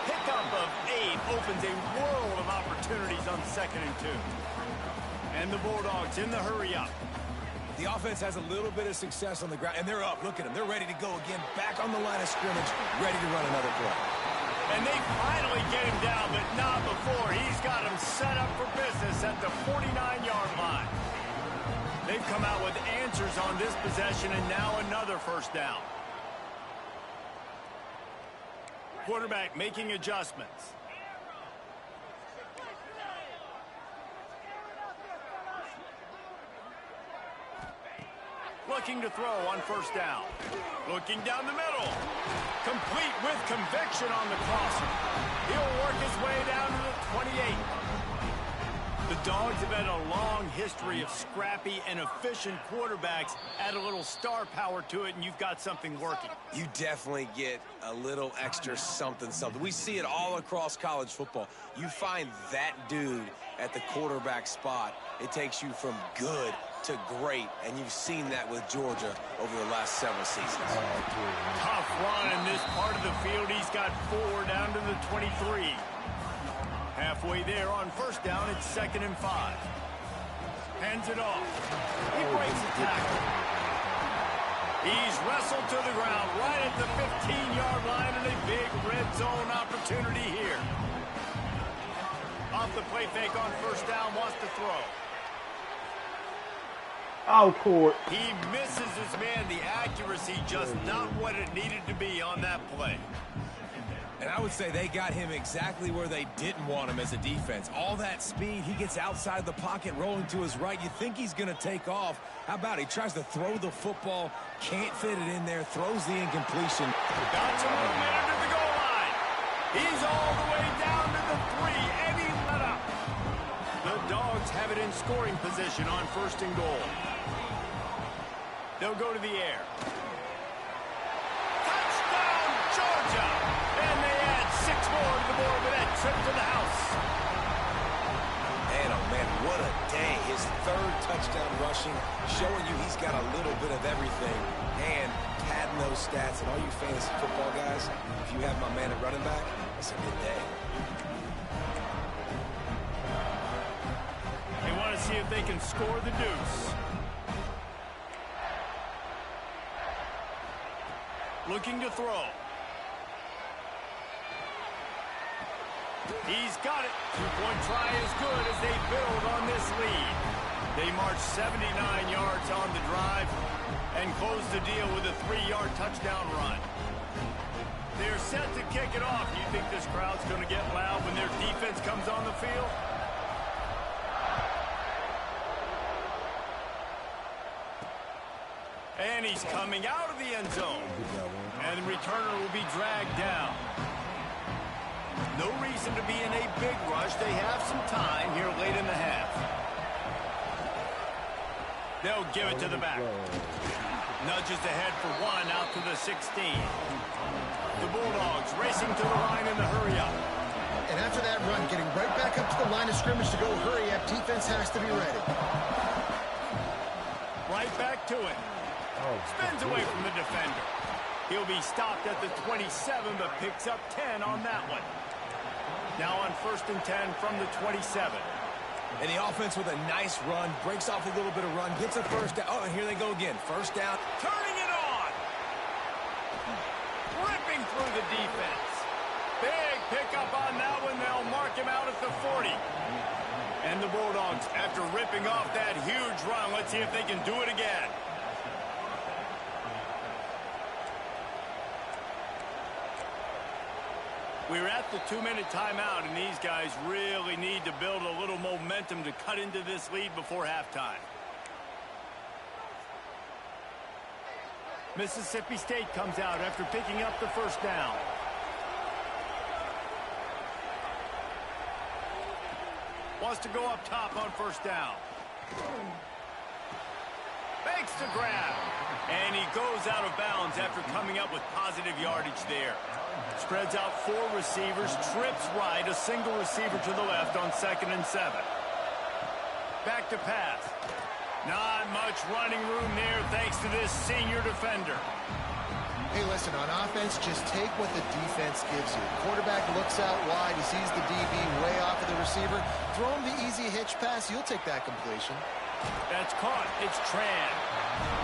pickup of 8 opens a world of opportunities on 2nd and 2. And the Bulldogs in the hurry-up. The offense has a little bit of success on the ground, and they're up. Look at them. They're ready to go again, back on the line of scrimmage, ready to run another play. And they finally get him down, but not before. He's got him set up for business at the 49-yard line. They've come out with answers on this possession, and now another first down. Quarterback making adjustments. Looking to throw on first down. Looking down the middle. Complete with conviction on the crosser. He'll work his way down to the 28. The Dogs have had a long history of scrappy and efficient quarterbacks. Add a little star power to it, and you've got something working. You definitely get a little extra something. We see it all across college football. You find that dude at the quarterback spot, it takes you from good to great, and you've seen that with Georgia over the last several seasons. Tough run in this part of the field. He's got 4 down to the 23. Halfway there on first down, it's 2nd and 5. Hands it off. He breaks the tackle. He's wrestled to the ground right at the 15-yard line, and a big red zone opportunity here. Off the play fake on first down, wants to throw. Oh, court. He misses his man. The accuracy just not what it needed to be on that play. And I would say they got him exactly where they didn't want him as a defense. All that speed, he gets outside the pocket, rolling to his right. You think he's going to take off. How about he tries to throw the football, can't fit it in there, throws the incompletion. Got some movement under the goal line. He's all the way down to the 3, and he let up. The Dogs have it in scoring position on 1st and goal. They'll go to the air. Touchdown, Georgia! And they add 6 more to the board with that trip to the house. Man, oh man, what a day. His 3rd touchdown rushing, showing you he's got a little bit of everything. And padding those stats, and all you fantasy football guys, if you have my man at running back, it's a good day. They want to see if they can score the deuce. Looking to throw. He's got it. 2-point try is good as they build on this lead. They march 79 yards on the drive and close the deal with a 3-yard touchdown run. They're set to kick it off. You think this crowd's going to get loud when their defense comes on the field? And he's coming out of the end zone. And the returner will be dragged down. No reason to be in a big rush. They have some time here late in the half. They'll give it to the back. Nudges ahead for 1 out to the 16. The Bulldogs racing to the line in the hurry-up. And after that run, getting right back up to the line of scrimmage to go hurry-up, defense has to be ready. Right back to it. Spins away from the defender. He'll be stopped at the 27, but picks up 10 on that one. Now on 1st and 10 from the 27. And the offense with a nice run, breaks off a little bit of run, gets a first down. Oh, and here they go again. First down. Turning it on. Ripping through the defense. Big pickup on that one. They'll mark him out at the 40. And the Bulldogs, after ripping off that huge run, let's see if they can do it again. We're at the 2-minute timeout, and these guys really need to build a little momentum to cut into this lead before halftime. Mississippi State comes out after picking up the first down. Wants to go up top on first down. Fakes to grab. And he goes out of bounds after coming up with positive yardage there. Spreads out 4 receivers, trips right, a single receiver to the left on 2nd and 7. Back to pass. Not much running room there thanks to this senior defender. Hey, listen, on offense, just take what the defense gives you. Quarterback looks out wide. He sees the DB way off of the receiver. Throw him the easy hitch pass. You'll take that completion. That's caught. It's Tran.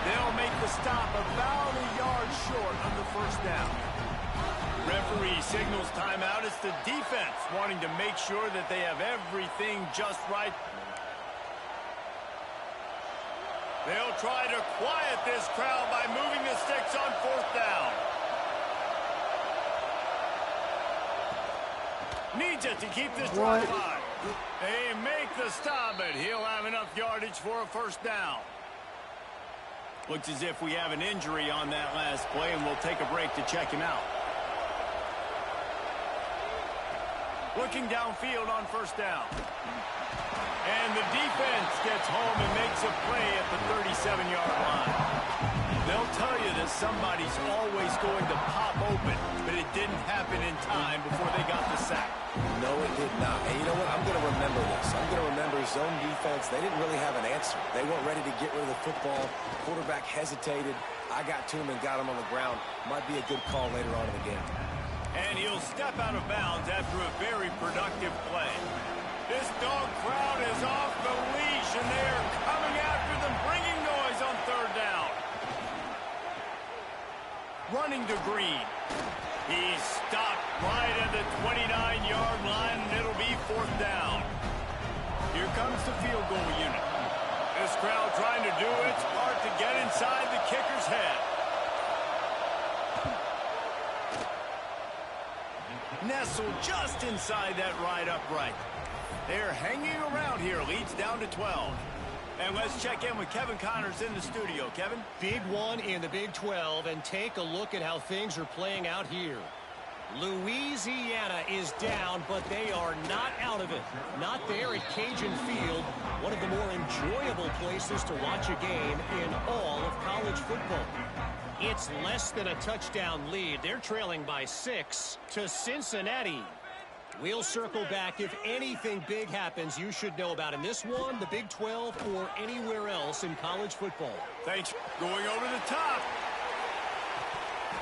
They'll make the stop about a yard short on the first down. Referee signals timeout. It's the defense wanting to make sure that they have everything just right. They'll try to quiet this crowd by moving the sticks on fourth down. Needs it to keep this drive alive. They make the stop, but he'll have enough yardage for a first down. Looks as if we have an injury on that last play, and we'll take a break to check him out. Looking downfield on first down. And the defense gets home and makes a play at the 37-yard line. They'll tell you that somebody's always going to pop open, but it didn't happen in time before they got the sack. No, it did not. And you know what? I'm going to remember this. I'm going to remember zone defense. They didn't really have an answer. They weren't ready to get rid of the football. Quarterback hesitated. I got to him and got him on the ground. Might be a good call later on in the game. And he'll step out of bounds after a very productive play. This dog crowd is off the leash, and they are coming after them, bringing noise on third down. Running to Green. He's stopped right at the 29-yard line, and it'll be fourth down. Here comes the field goal unit. This crowd trying to do its part to get inside the kicker's head. Nestled just inside that right upright. They're hanging around here. Leads down to 12. And let's check in with Kevin Connors in the studio. Kevin? Big one in the Big 12, and take a look at how things are playing out here. Louisiana is down, but they are not out of it. Not there at Cajun Field, one of the more enjoyable places to watch a game in all of college football. It's less than a touchdown lead. They're trailing by 6 to Cincinnati. We'll circle back. If anything big happens, you should know about in this one, the Big 12, or anywhere else in college football. Thanks. Going over the top.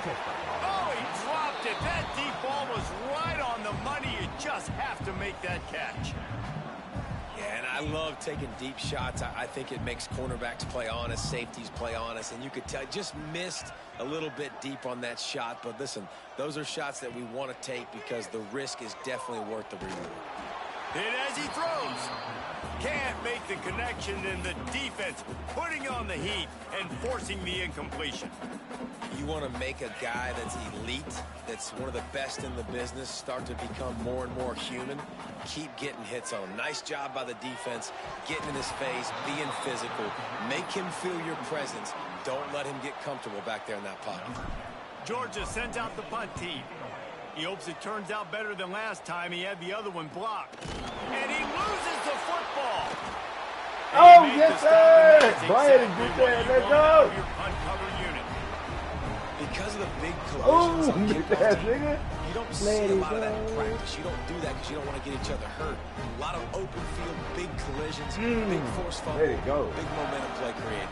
Oh, he dropped it. That deep ball was right on the money. You just have to make that catch. Yeah, and I love taking deep shots. I think it makes cornerbacks play honest, safeties play honest, and you could tell just missed a little bit deep on that shot. But listen, those are shots that we want to take because the risk is definitely worth the reward. And as he throws, can't make the connection, and the defense putting on the heat and forcing the incompletion. You want to make a guy that's elite, that's one of the best in the business, start to become more and more human. Keep getting hits on him. Nice job by the defense, getting in his face, being physical. Make him feel your presence. Don't let him get comfortable back there in that pocket. Georgia sends out the punt team. He hopes it turns out better than last time. He had the other one blocked. And he loses the football. Oh, yes, sir! Brian, get that. Let's go! Your punt cover unit. Because of the big collisions on kickoff team, nigga. you don't see a lot of that in practice. You don't do that because you don't want to get each other hurt. A lot of open field, big collisions, big force fumble, There you go. big momentum play created.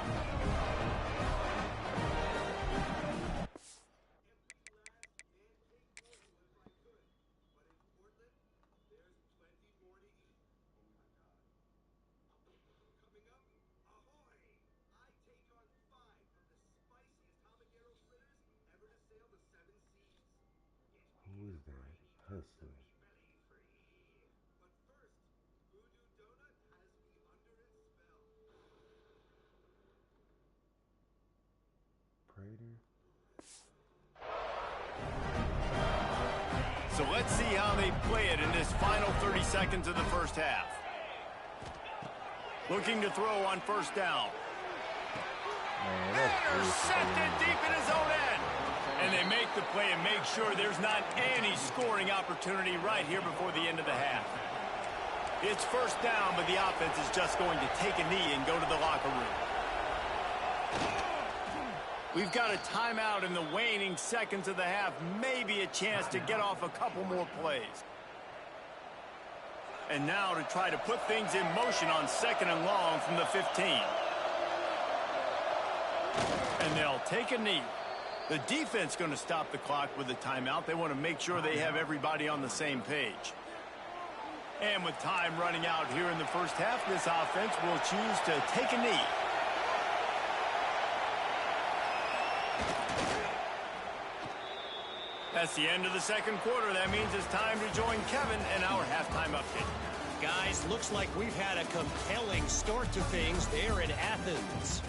Who is that? Hustler. Prater. So let's see how they play it in this final 30 seconds of the first half. Looking to throw on first down. Intercepted deep in his own end. And they make the play and make sure there's not any scoring opportunity right here before the end of the half. It's first down, but the offense is just going to take a knee and go to the locker room. We've got a timeout in the waning seconds of the half. Maybe a chance to get off a couple more plays. And now to try to put things in motion on second and long from the 15. And they'll take a knee. The defense going to stop the clock with a timeout. They want to make sure they have everybody on the same page. And with time running out here in the first half, this offense will choose to take a knee. That's the end of the second quarter. That means it's time to join Kevin and our halftime update. Guys, looks like we've had a compelling start to things there in Athens.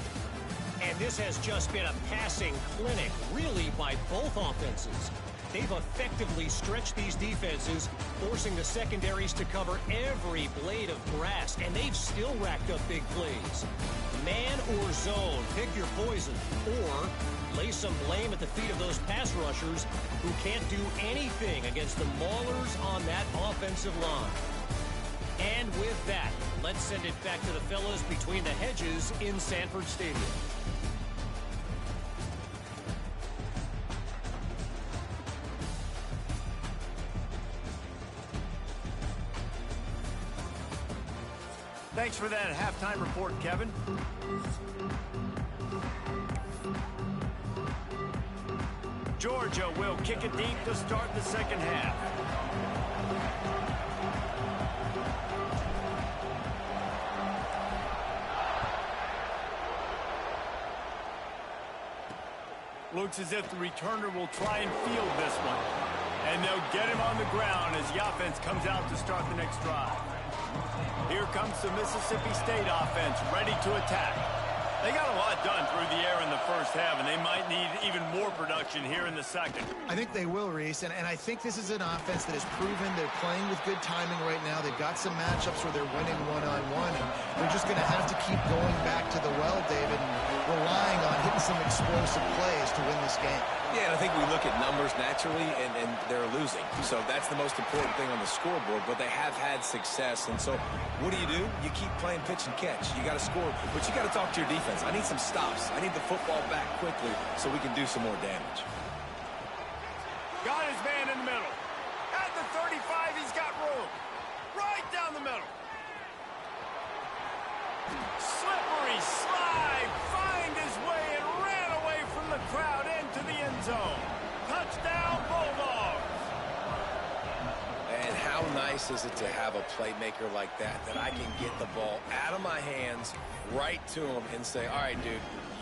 And this has just been a passing clinic, really, by both offenses. They've effectively stretched these defenses, forcing the secondaries to cover every blade of grass, and they've still racked up big plays. Man or zone, pick your poison, or lay some blame at the feet of those pass rushers who can't do anything against the maulers on that offensive line. And with that, let's send it back to the fellas between the hedges in Sanford Stadium. Thanks for that halftime report, Kevin. Georgia will kick it deep to start the second half. Looks as if the returner will try and field this one. And they'll get him on the ground as the offense comes out to start the next drive. Here comes the Mississippi State offense, ready to attack. They got a lot done through the air in the first half, and they might need even more production here in the second. I think they will, Reese, and I think this is an offense that has proven they're playing with good timing right now. They've got some matchups where they're winning one-on-one, and they're just going to have to keep going back to the well, David, and relying on hitting some explosive plays to win this game. Yeah, and I think we look at numbers naturally, and they're losing. So that's the most important thing on the scoreboard, but they have had success. And so what do? You keep playing pitch and catch. You got to score, but you got to talk to your defense. I need some stops. I need the football back quickly so we can do some more damage. Got his man in the middle. At the 35, he's got room. Right down the middle. Slippery slide. Find his way and ran away from the crowd into the end zone. Touchdown, Bulldogs. And how nice is it to have a playmaker like that I can get the ball out of my hands right to him and say, all right, dude,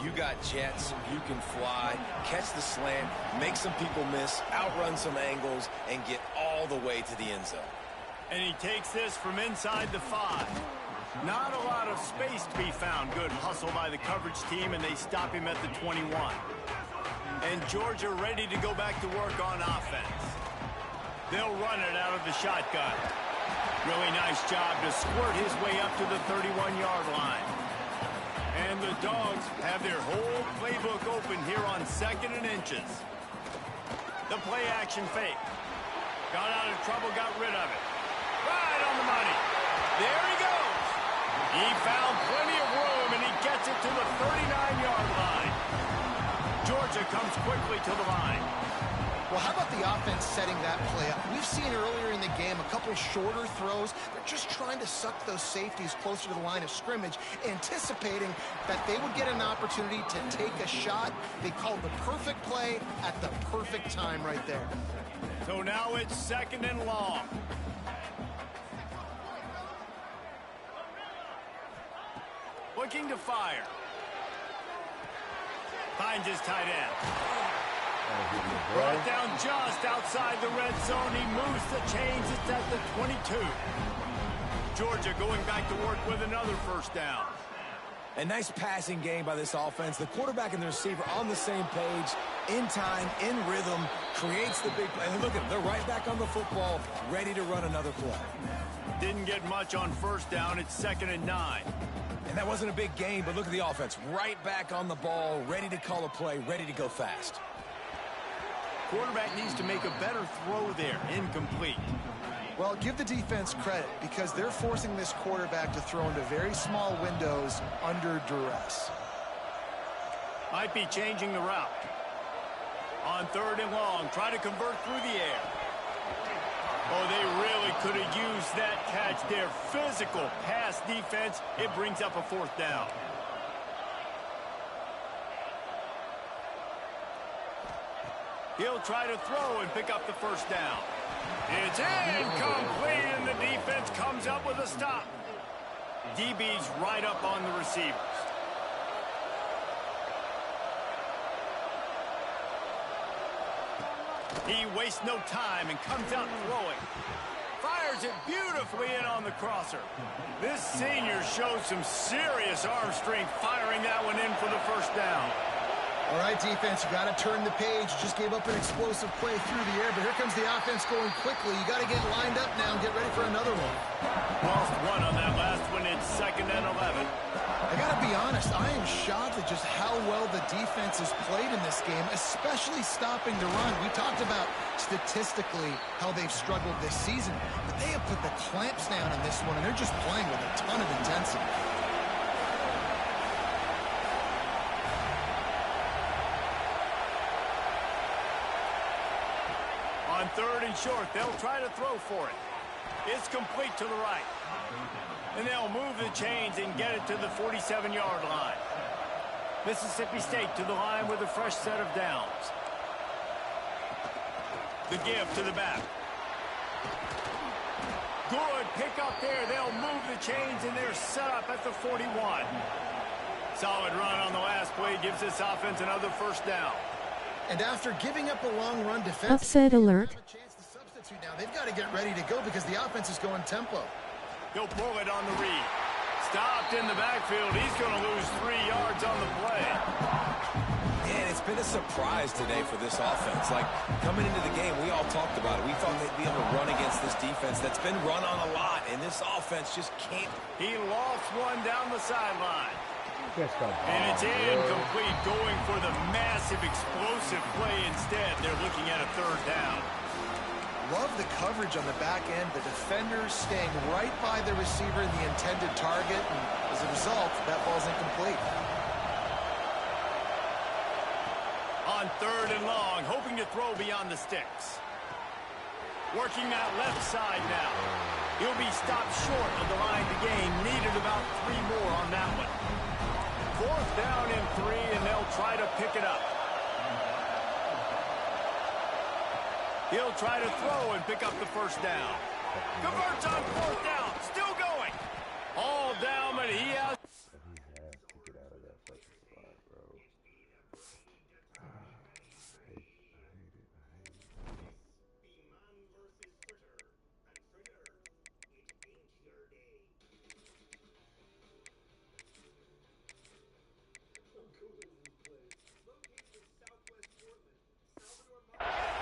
you got jets, you can fly, catch the slant, make some people miss, outrun some angles, and get all the way to the end zone. And he takes this from inside the 5. Not a lot of space to be found. Good hustle by the coverage team, and they stop him at the 21. And Georgia ready to go back to work on offense. They'll run it out of the shotgun. Really nice job to squirt his way up to the 31-yard line. And the Dogs have their whole playbook open here on 2nd and inches. The play action fake. Got out of trouble, got rid of it. Right on the money. There he goes. He found plenty of room, and he gets it to the 39-yard line. Georgia comes quickly to the line. Well, how about the offense setting that play up? We've seen earlier in the game a couple shorter throws. They're just trying to suck those safeties closer to the line of scrimmage, anticipating that they would get an opportunity to take a shot. They called the perfect play at the perfect time right there. So now it's 2nd and long. Looking to fire. Finds his tight end. Brought down just outside the red zone. He moves the chains. It's at the 22. Georgia going back to work with another first down. A nice passing game by this offense. The quarterback and the receiver on the same page, in time, in rhythm, creates the big play. And look at them. They're right back on the football, ready to run another play. Didn't get much on first down. It's 2nd and 9. And that wasn't a big game, but look at the offense. Right back on the ball, ready to call a play, ready to go fast. Quarterback needs to make a better throw there. Incomplete. Well, give the defense credit because they're forcing this quarterback to throw into very small windows under duress. Might be changing the route. On 3rd and long, try to convert through the air. Oh, they really could have used that catch there. Physical pass defense. It brings up a 4th down. He'll try to throw and pick up the first down. It's incomplete, and the defense comes up with a stop. DB's right up on the receivers. He wastes no time and comes out throwing. Fires it beautifully in on the crosser. This senior shows some serious arm strength firing that one in for the first down. All right, defense, you got to turn the page. Just gave up an explosive play through the air, but here comes the offense going quickly. You got to get lined up now and get ready for another one. Lost one on that last one. It's 2nd and 11. I got to be honest, I am shocked at just how well the defense has played in this game, especially stopping the run. We talked about statistically how they've struggled this season, but they have put the clamps down in this one, and they're just playing with a ton of intensity. On 3rd and short, they'll try to throw for it. It's complete to the right. And they'll move the chains and get it to the 47-yard line. Mississippi State to the line with a fresh set of downs. The give to the back. Good pick up there. They'll move the chains, and they're set up at the 41. Solid run on the last play gives this offense another first down. And after giving up a long run defense, Upset alert. have a chance to substitute now. They've got to get ready to go because the offense is going tempo. He'll pull it on the read. Stopped in the backfield. He's going to lose 3 yards on the play. And it's been a surprise today for this offense. Like, coming into the game, we all talked about it. We thought they'd be able to run against this defense that's been run on a lot, and this offense just can't. He lost one down the sideline. And it's Oh, incomplete, going for the massive explosive play instead. They're looking at a 3rd down. Love the coverage on the back end. The defenders staying right by the receiver and the intended target. And as a result, that ball's incomplete. On 3rd and long, hoping to throw beyond the sticks. Working that left side now. He'll be stopped short of the line to gain. Needed about 3 more on that one. 4th down and 3, and they'll try to pick it up. He'll try to throw and pick up the first down. Converts on 4th down. Still going. All down, but he has.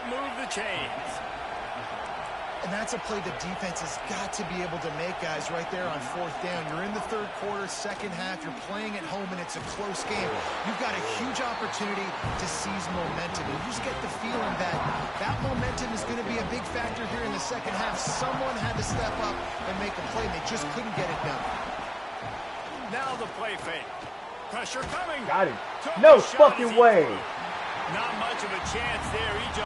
Move the chains. And that's a play the defense has got to be able to make, guys, right there on 4th down. You're in the 3rd quarter, 2nd half. You're playing at home, and it's a close game. You've got a huge opportunity to seize momentum. And you just get the feeling that that momentum is going to be a big factor here in the 2nd half. Someone had to step up and make a play, and they just couldn't get it done. Now the play fake. Pressure coming. Got him. Took No a shot as fucking he way. threw. Not much of a chance there. He just.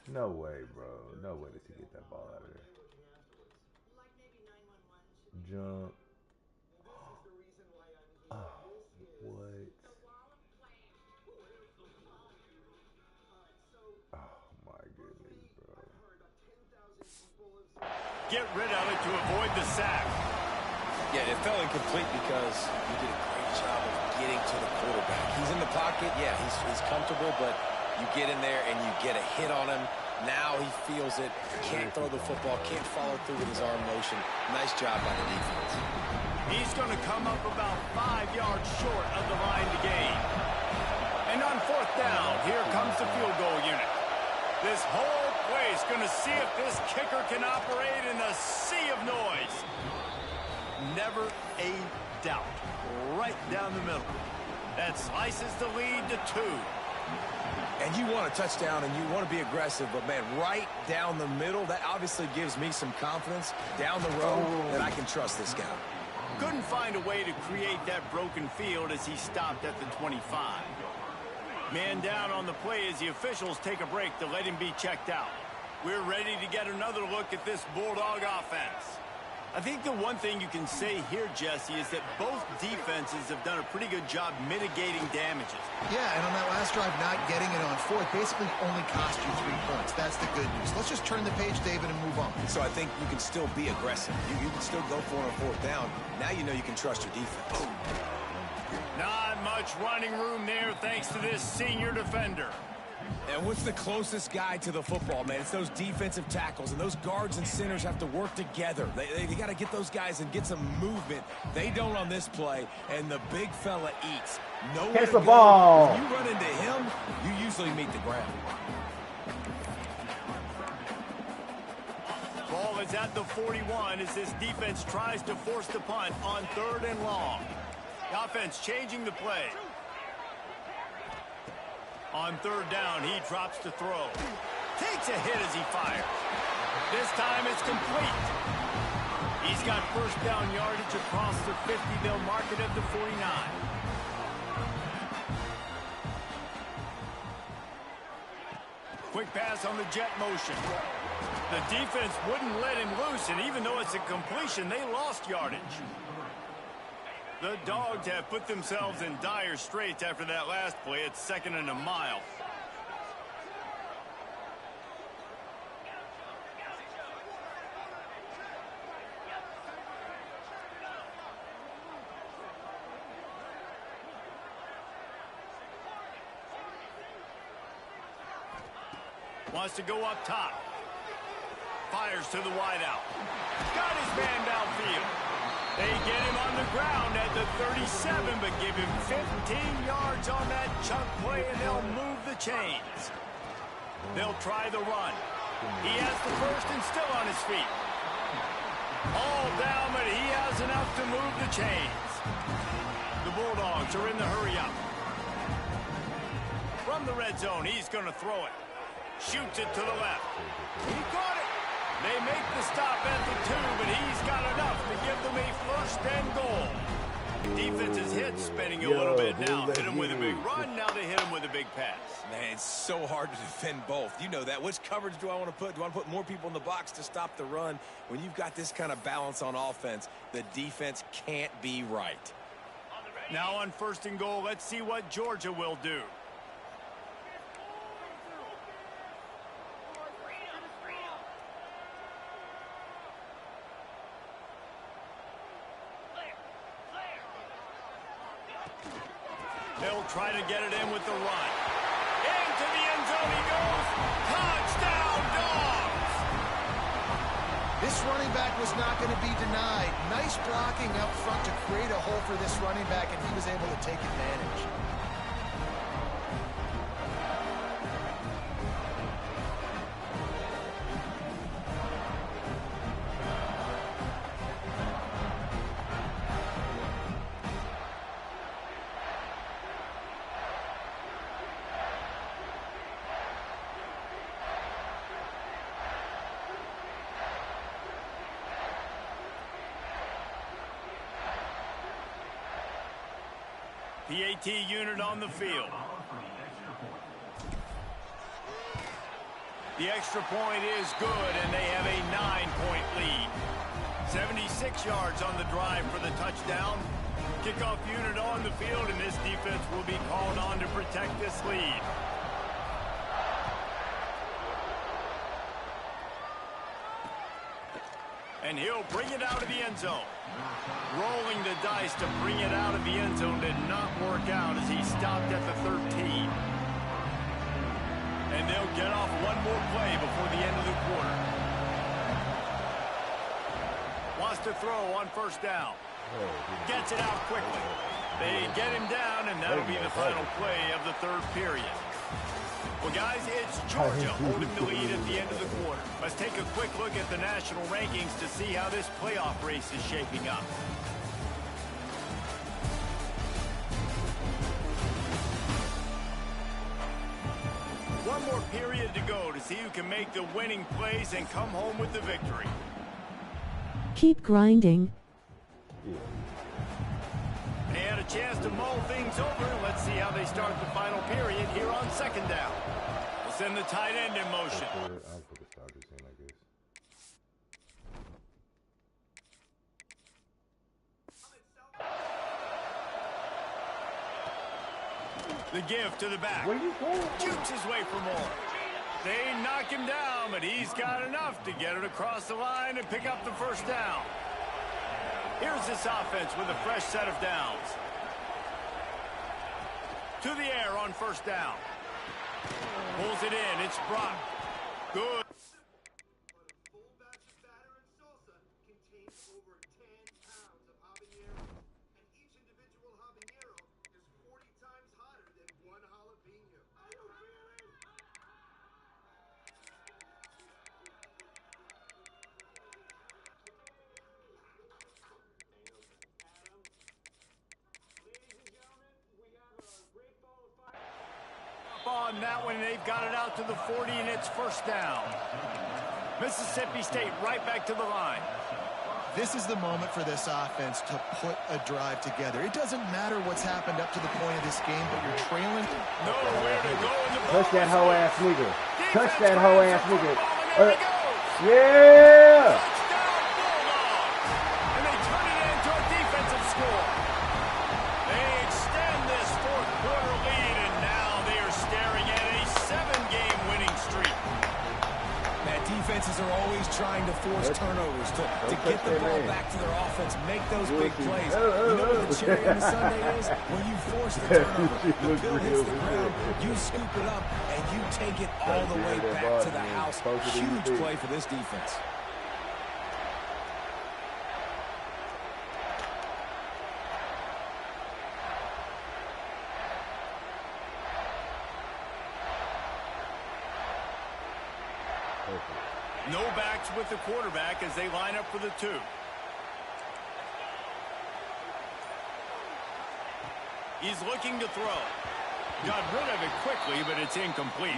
No way, bro. No way did he get that ball out of there. Jump. Oh, what? Oh, my goodness, bro. Get rid of it to avoid the sack. Yeah, it fell incomplete because you did a great job of getting to the quarterback. He's in the pocket. Yeah, he's comfortable, but you get in there and you get a hit on him. Now he feels it. Can't throw the football. Can't follow through with his arm motion. Nice job by the defense. He's going to come up about 5 yards short of the line to gain. And on 4th down, here comes the field goal unit. This whole place going to see if this kicker can operate in a sea of noise. Never a doubt. Right down the middle. That slices the lead to 2. And you want a touchdown and you want to be aggressive, but, man, right down the middle, that obviously gives me some confidence down the road that I can trust this guy. Couldn't find a way to create that broken field as he stopped at the 25. Man down on the play as the officials take a break to let him be checked out. We're ready to get another look at this Bulldog offense. I think the one thing you can say here, Jesse, is that both defenses have done a pretty good job mitigating damages. Yeah, and on that last drive, not getting it on fourth basically only cost you 3 points. That's the good news. Let's just turn the page, David, and move on. So I think you can still be aggressive. You can still go for it on fourth down. Now you know you can trust your defense. Not much running room there thanks to this senior defender. And what's the closest guy to the football, man? It's those defensive tackles, and those guards and centers have to work together. They got to get those guys and get some movement. They don't on this play, and the big fella eats. Catch the ball. When you run into him, you usually meet the ground. Ball is at the 41 as this defense tries to force the punt on 3rd and long. The offense changing the play. On 3rd down, he drops to throw. Takes a hit as he fires. This time it's complete. He's got first down yardage across the 50. They'll mark it at the 49. Quick pass on the jet motion. The defense wouldn't let him loose, and even though it's a completion, they lost yardage. The Dogs have put themselves in dire straits after that last play. It's 2nd and a mile. Wants to go up top. Fires to the wideout. Got his man downfield. They get him on the ground at the 37, but give him 15 yards on that chunk play, and they'll move the chains. They'll try the run. He has the first and still on his feet. All down, but he has enough to move the chains. The Bulldogs are in the hurry-up. From the red zone, he's going to throw it. Shoots it to the left. He caught it. They make the stop at the 2, but he's got enough to give them a 1st and goal. Defense's hit spinning a little bit now. Hit him with a big run, now they hit him with a big pass. Man, it's so hard to defend both. You know that. Which coverage do I want to put? Do I want to put more people in the box to stop the run? When you've got this kind of balance on offense, the defense can't be right. Now on 1st and goal, let's see what Georgia will do. They'll try to get it in with the run. Into the end zone he goes. Touchdown, Dogs! This running back was not going to be denied. Nice blocking up front to create a hole for this running back, and he was able to take advantage. PAT unit on the field. The extra point is good, and they have a 9-point lead. 76 yards on the drive for the touchdown. Kickoff unit on the field, and this defense will be called on to protect this lead. And he'll bring it out of the end zone. Rolling the dice to bring it out of the end zone did not work out as he stopped at the 13. And they'll get off one more play before the end of the quarter. Wants to throw on 1st down. Gets it out quickly. They get him down, and that'll be the final play of the 3rd period. Well, guys, it's Georgia holding the lead at the end of the quarter. Let's take a quick look at the national rankings to see how this playoff race is shaping up. One more period to go to see who can make the winning plays and come home with the victory. Keep grinding. They had a chance to mull things over. Let's see how they start the final period here on 2nd down. We'll send the tight end in motion. The give to the back. Where you going? Shoots his way for more. They knock him down, but he's got enough to get it across the line and pick up the first down. Here's this offense with a fresh set of downs. To the air on first down. Pulls it in. It's Brock. Good. On that one, they've got it out to the 40, and it's first down. Mississippi State right back to the line. This is the moment for this offense to put a drive together. It doesn't matter what's happened up to the point of this game, but you're trailing. Nowhere to go in the ball. Touch that hoe ass nigga. Touch that hoe ass nigga. Yeah! Yeah! And they turn it into a defensive score. They extend this fourth quarter lead, and now they are staring at a 7-game winning streak. Man, defenses are always trying to force turnovers to get the ball back to their offense, make those big plays. You know what the cherry on the sundae is? When you force the turnover, the pill hits the ground, you scoop it up, and you take it all the way back to the house. Huge play for this defense. No backs with the quarterback as they line up for the 2. He's looking to throw. Got rid of it quickly, but it's incomplete.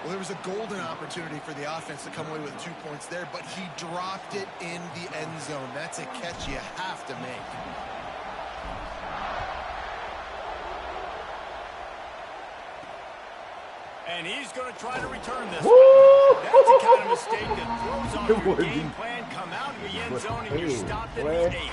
Well, there was a golden opportunity for the offense to come away with 2 points there, but he dropped it in the end zone. That's a catch you have to make. And he's going to try to return this. Woo! That's the kind of mistake that throws off your game plan. Come out of the end zone and you're stopped at the 8.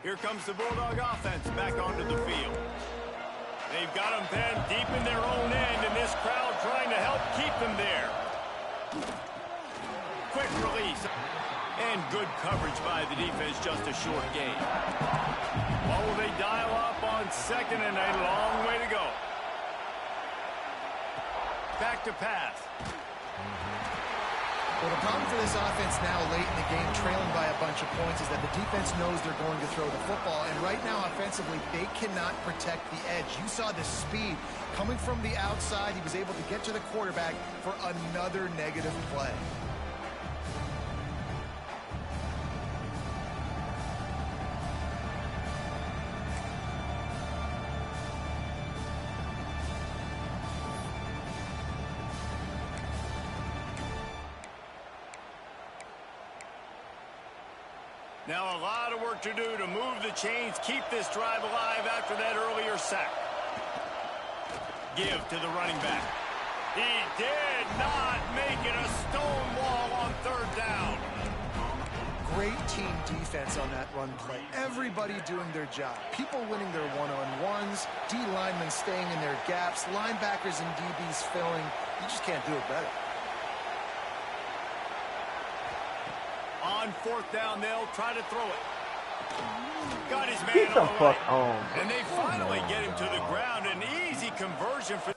Here comes the Bulldog offense back onto the field. They've got them pinned deep in their own end, and this crowd trying to help keep them there. Quick release. And good coverage by the defense, just a short gain. Oh, they dial up on second, and a long way to go. Back to pass. Well, the problem for this offense now late in the game, trailing by a bunch of points, is that the defense knows they're going to throw the football. And right now, offensively, they cannot protect the edge. You saw the speed coming from the outside. He was able to get to the quarterback for another negative play. Now a lot of work to do to move the chains, keep this drive alive after that earlier sack. Give to the running back. He did not make it a stone wall on third down. Great team defense on that run play. Everybody doing their job. People winning their one-on-ones, D linemen staying in their gaps, linebackers and DBs filling. You just can't do it better. On fourth down, they'll try to throw it. Got his man Get the fuck on. And they finally get him to the ground. An easy conversion for